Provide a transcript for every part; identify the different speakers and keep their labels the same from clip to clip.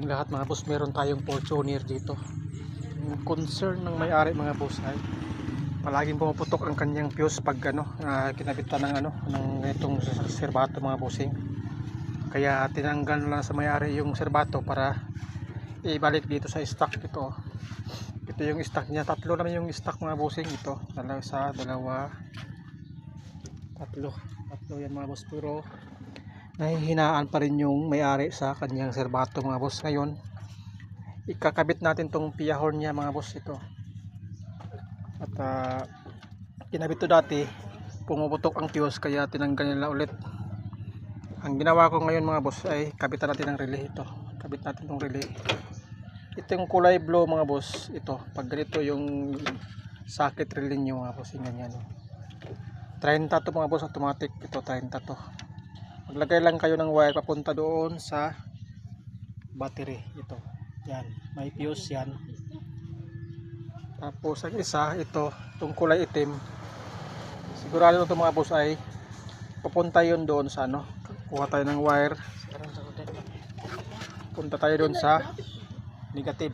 Speaker 1: tayong lahat mga boss, meron tayong Fortuner dito. Yung concern ng may-ari mga boss ay palaging pumuputok ang kanyang fuse pag kinabitan ng ng itong serbato mga bossing. Kaya tinanggal lang sa may-ari yung serbato para ibalik dito sa stock. Ito yung stock niya, tatlo naman yung stock mga bossing. Ito tatlo yan mga boss, pero nahihinaan pa rin yung may-ari sa kanyang serbato mga boss. Ngayon ikakabit natin tong pia horn niya mga boss. Ito at kinabit to dati, pumuputok ang fuse kaya tinanggal nila ulit. Ang ginawa ko ngayon mga boss ay kabitan natin ng relay. Kabit natin tong relay. Ito yung kulay blue mga boss. Ito pag ganito yung socket relay nyo mga boss, ganyan 30 to mga boss, automatic. Ito 30 to. Maglagay lang kayo ng wire papunta doon sa battery. Ito yan, may fuse yan. Tapos ang isa, itong kulay itim, sigurado ito mga boss ay papunta yun doon sa kuha tayo ng wire, punta tayo doon sa negative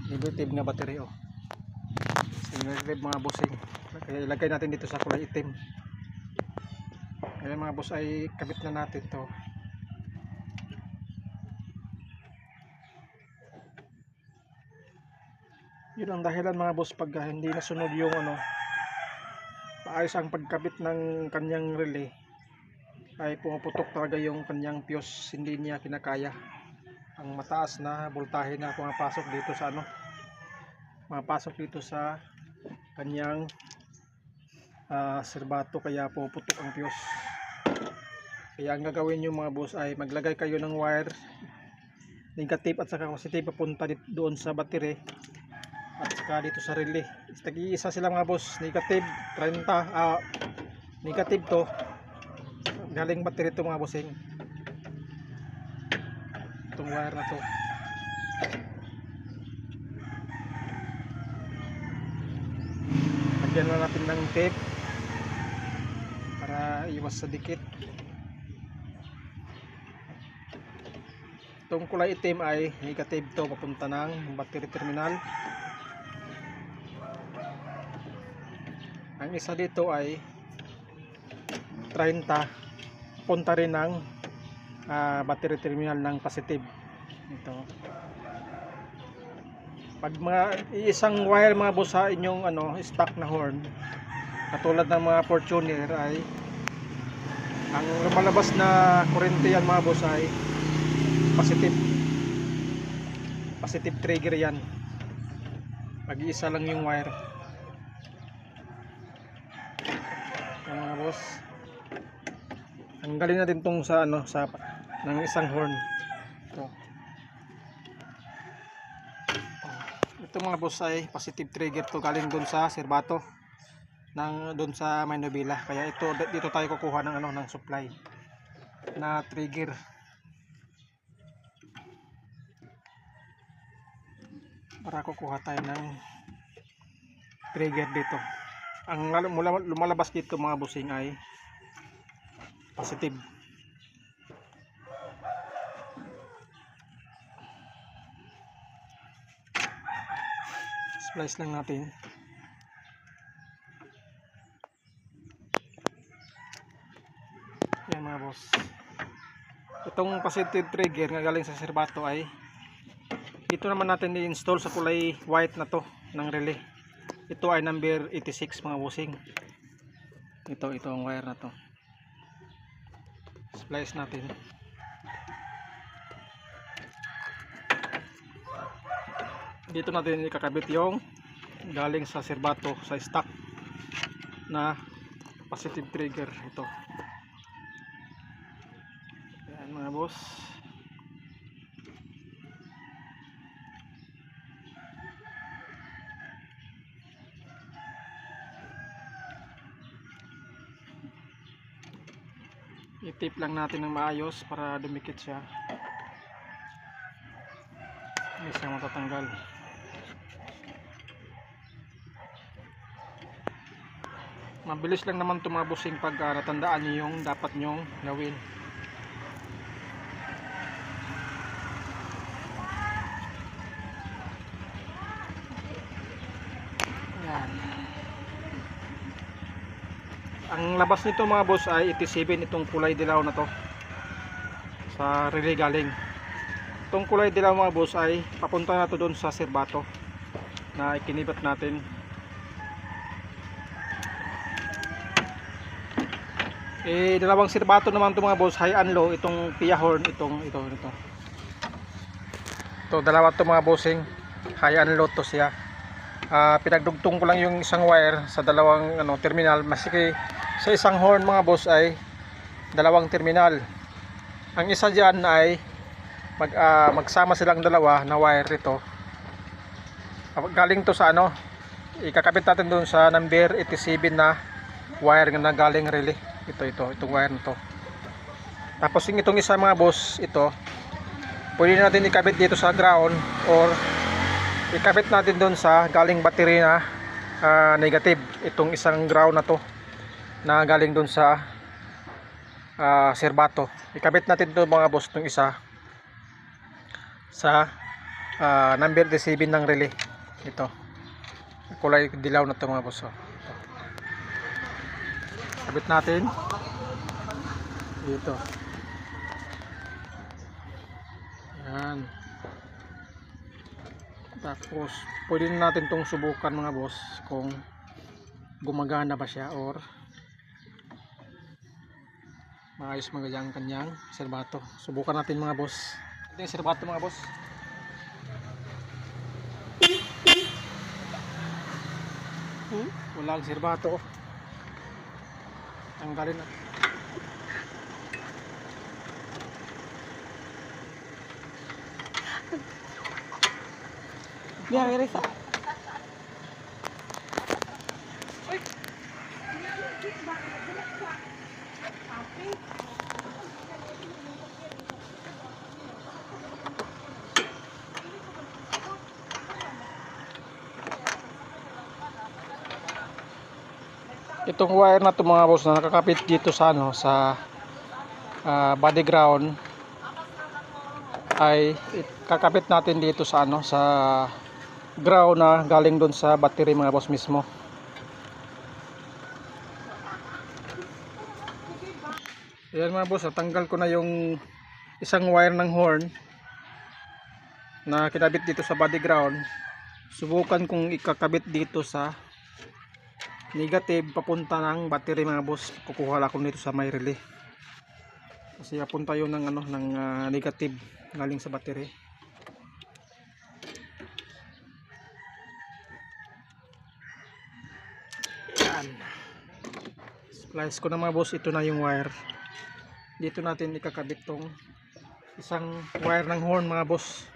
Speaker 1: negative nga battery. Negative mga bossing, kaya ilagay natin dito sa kulay itim. Kaya mga boss ay kabit na natin to. Yun ang dahilan mga boss, pag hindi nasunod yung paayos ang pagkabit ng kanyang relay, ay pumuputok talaga yung kanyang fuse. Hindi niya kinakaya ang mataas na voltahe na pumapasok dito sa kanyang serbato, kaya pumuputok ang fuse. Kaya ang gagawin nyo mga boss ay maglagay kayo ng wire negative at saka positive papunta doon sa battery at saka dito sa relay. Tag-iisa sila mga boss, negative 30, negative to galing battery to mga bossing. Itong wire na to, lagyan na natin ng tape para iwas sa dikit. Itong kulay itim ay negative to, papunta ng battery terminal. Ang isa dito ay 30, punta rin ng battery terminal ng positive. Ito pag isang wire mga boss sa inyong stock na horn, katulad ng mga Fortuner, ay ang lumalabas na kurente yan mga boss ay positive trigger yan. Pag isa lang yung wire mga boss. Tanggalin natin tong sa ng isang horn. Ito mga boss ay positive trigger to, galing doon sa serbato doon sa Maynobila. Kaya dito tayo kukuha ng supply na trigger. Para kukuha tayo ng trigger dito. Ang lumalabas dito mga bossing ay positive. Splice lang natin. Yan mga boss. Itong positive trigger nga galing sa serbato ay dito naman natin i-install sa kulay white na to ng relay. Ito ay number 86 mga bossing. Ito ang wire na to. Splice natin. Dito natin ikakabit yung galing sa serbato sa stock na positive trigger. Ito. Ayan mga boss. I-tape lang natin ng maayos para dumikit siya. Hindi siya matatanggal. Mabilis lang naman itong mga bossing pag natandaan nyo yung dapat nyong gawin. Yan. Ang labas nito mga boss ay 87, itong kulay dilaw na to sa relay galing. Itong kulay dilaw mga boss ay papunta na to doon sa serbato na ikinibat natin. Dalawang serbato naman to mga boss, high and low. Itong Pia horn, ito. Ito dalawa to mga bossing, high and low to siya. Pinagdugtong ko lang yung isang wire sa dalawang terminal. Maski sa isang horn mga boss ay dalawang terminal. Ang isa diyan ay magsama silang dalawa na wire ito. Galing to sa ikakabit natin doon sa number 87 na wire na galing relay. Itong wire na to. Tapos itong isa mga boss, ito pwede natin ikabit dito sa ground or ikabit natin doon sa galing battery na negative. Itong isang ground na to na galing doon sa serbato. Ikabit natin ito mga boss, itong isa sa number 7 ng relay. Ito kulay dilaw na ito mga boss. Kabit natin dito. Yan. Tapos pwede na natin itong subukan mga boss kung gumagana ba siya or maayos magaya ang kanyang serbato. Subukan natin mga boss. Ito yung serbato mga boss. Walang serbato. Tanggalin na. Biar Risa. Itong wire na to mga boss na nakakapit dito sa body ground ay kakapit natin dito sa sa ground na galing doon sa battery mga boss mismo. Ayan mga boss, natanggal ko na yung isang wire ng horn na kinabit dito sa body ground. Subukan kong ikakabit dito sa negative papunta ng battery mga boss. Kukuha lang ako dito sa may relay kasi papunta yun ng negative galing sa battery. Yan, splice ko na mga boss. Ito na yung wire. Dito natin ikakabit tong isang wire ng horn mga boss.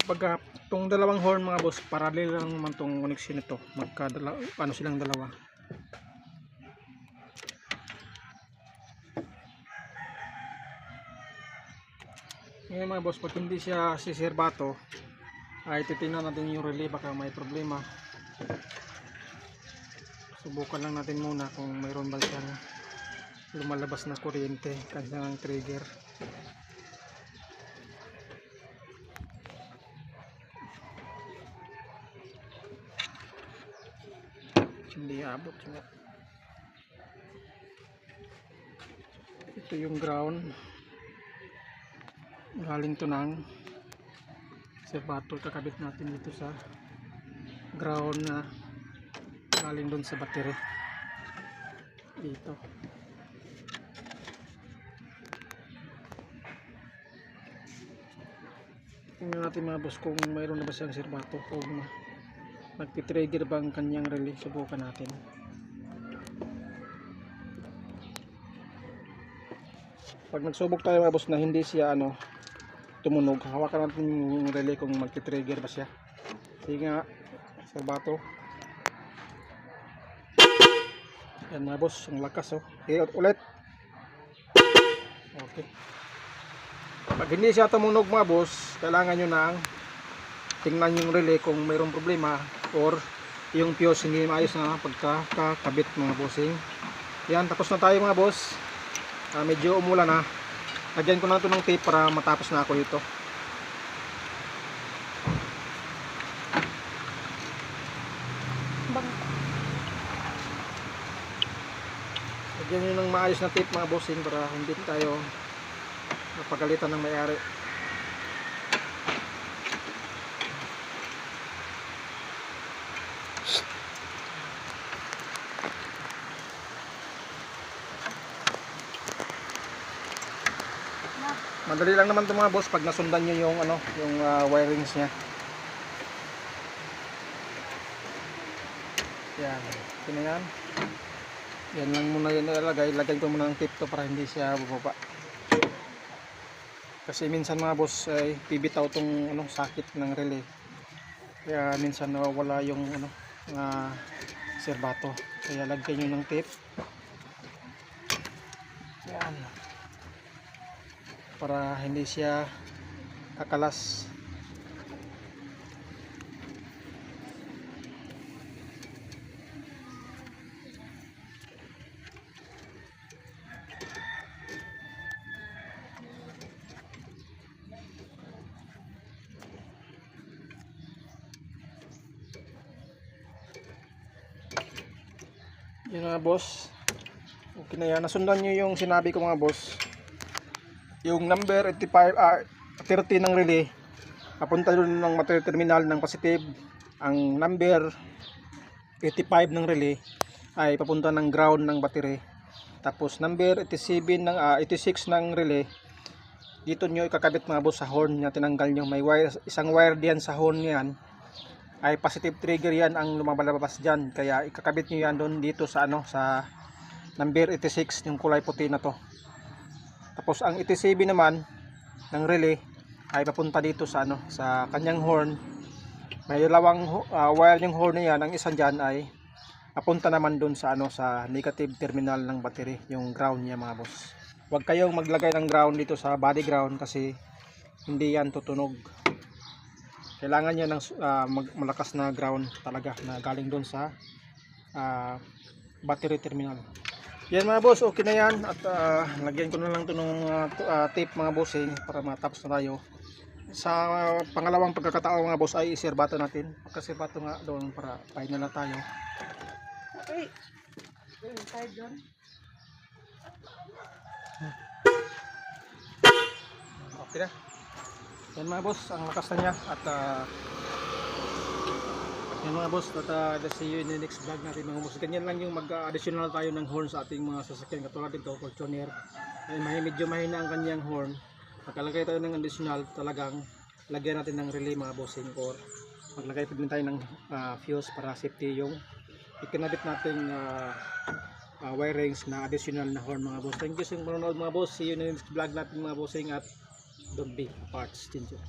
Speaker 1: Pagka itong dalawang horn mga boss, parallel lang naman itong connection nito. Silang dalawa. Ngayon mga boss, pag hindi siya siserbato ay titingnan natin yung relay, baka may problema. Subukan lang natin muna kung mayroon ba siyang lumalabas na kuryente kasi ng trigger. Hindi abot siya. Ito yung ground galing to ng serbato. Kakabit natin dito sa ground na galing doon sa battery dito. Tingnan natin mga boss kung mayroon na ba siyang serbato, kung nagtitrigger ba ang kanyang relay. Subukan natin. Pag nagsubok tayo mga boss na hindi siya tumunog, hawakan natin yung relay kung magtitrigger ba siya. Sige nga, serbato. Yan mga boss, ang lakas Okay, ulit. Okay. Pag hindi siya tumunog mga boss, kailangan nyo nang tingnan yung relay kung mayroong problema or yung fuse hindi maayos na pagkakabit mga bossing. Yan, tapos na tayo mga boss. Medyo umulan na. Lagyan ko na ito ng tape para matapos na ako dito. Lagyan nyo ng maayos na tape mga bossing para hindi tayo napagalitan ng may-ari. Madali lang naman ito mga boss pag nasundan nyo yung wirings nya. Yan, ito na yan. Yan lang muna yun ilalagay. Lagay ko muna ng tape to para hindi siya bubaba. Kasi minsan mga boss ay bibitaw tong sakit ng relay. Kaya minsan nawawala yung serbato. Kaya lagyan nyo ng tape. Yan. Para hindi siya kakalas. Yun mga boss. Okay na yan. Nasundan nyo yung sinabi ko mga boss. Yung number 30 ng relay papunta doon ng material terminal ng positive. Ang number 85 ng relay ay papunta ng ground ng battery. Tapos number 86 ng relay dito nyo ikakabit mga boss sa horn na tinanggal nyo. May wire, isang wire diyan sa horn yan ay positive trigger yan ang lumabalabas dyan. Kaya ikakabit nyo yan doon dito sa sa number 86 yung kulay puti na to. Tapos ang 87 naman ng relay ay papunta dito sa sa kanyang horn. May dalawang wire yung horn niya. Ang isang diyan ay papunta naman doon sa sa negative terminal ng battery, yung ground niya mga boss. Huwag kayong maglagay ng ground dito sa body ground kasi hindi yan tutunog. Kailangan niya ng malakas na ground talaga na galing doon sa battery terminal. Yan mga boss, okay na yan. At lagyan ko na lang ito ng tape mga bossing para matapos na tayo. Sa pangalawang pagkakataon mga boss ay iserbato natin. Pagkaserbato nga doon para final na tayo. Okay. Tayo dyan. Okay na. Yan mga boss, ang lakas na niya. At yan mga boss, see you in the next vlog natin mga boss. Ganyan lang yung mag-additional tayo ng horn sa ating mga sasakyan. Katulad ito, Fortuner. Ay medyo mahina ang kanyang horn. Pagkalagay tayo ng additional, talagang lagyan natin ng relay mga bossing, or maglagay pa din tayo ng fuse para safety yung ikinabit nating wirings na additional na horn mga boss. Thank you sa manonood mga boss. See you in the next vlog natin mga bossing at don't be parts. Thank you.